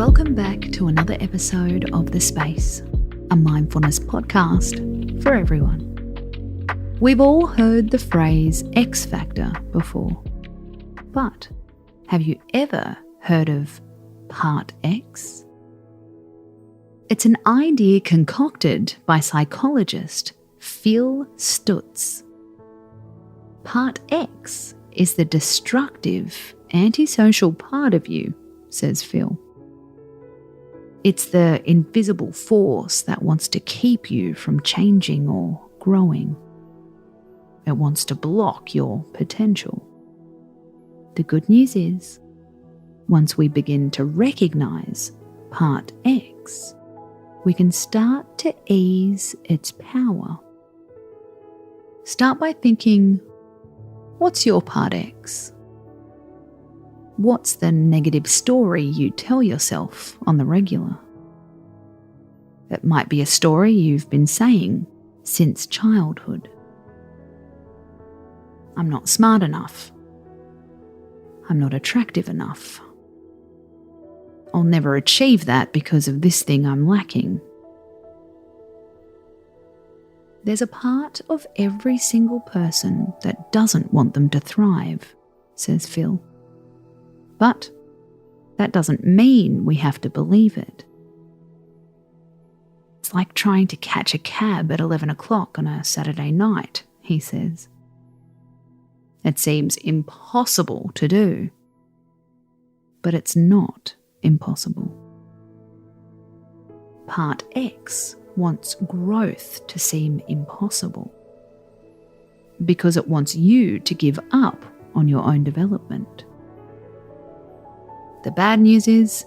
Welcome back to another episode of The Space, a mindfulness podcast for everyone. We've all heard the phrase X Factor before, but have you ever heard of Part X? It's an idea concocted by psychologist Phil Stutz. Part X is the destructive, antisocial part of you, says Phil. It's the invisible force that wants to keep you from changing or growing. It wants to block your potential. The good news is, once we begin to recognize Part X, we can start to ease its power. Start by thinking, what's your Part X? What's the negative story you tell yourself on the regular? It might be a story you've been saying since childhood. I'm not smart enough. I'm not attractive enough. I'll never achieve that because of this thing I'm lacking. There's a part of every single person that doesn't want them to thrive, says Phil. But that doesn't mean we have to believe it. It's like trying to catch a cab at 11 o'clock on a Saturday night, he says. It seems impossible to do, but it's not impossible. Part X wants growth to seem impossible because it wants you to give up on your own development. The bad news is,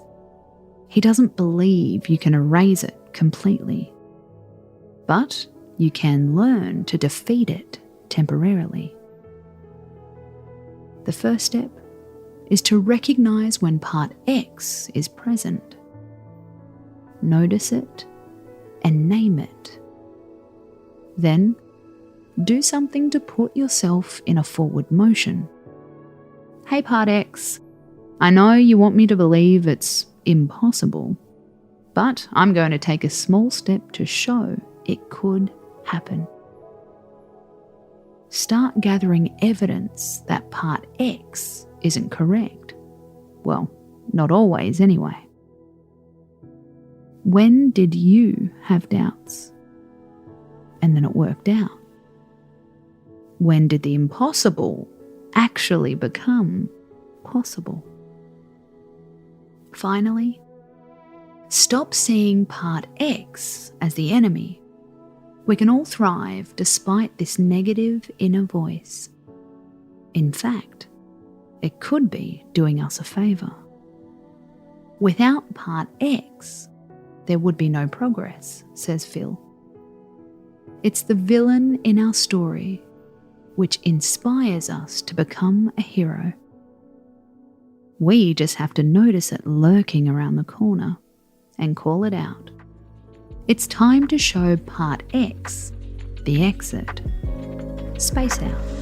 he doesn't believe you can erase it completely, but you can learn to defeat it temporarily. The first step is to recognize when Part X is present. Notice it and name it. Then, do something to put yourself in a forward motion. Hey Part X, I know you want me to believe it's impossible, but I'm going to take a small step to show it could happen. Start gathering evidence that Part X isn't correct. Well, not always anyway. When did you have doubts? And then it worked out. When did the impossible actually become possible? Finally, stop seeing Part X as the enemy. We can all thrive despite this negative inner voice. In fact, it could be doing us a favour. Without Part X, there would be no progress, says Phil. It's the villain in our story which inspires us to become a hero. We just have to notice it lurking around the corner and call it out. It's time to show Part X the exit. Space out.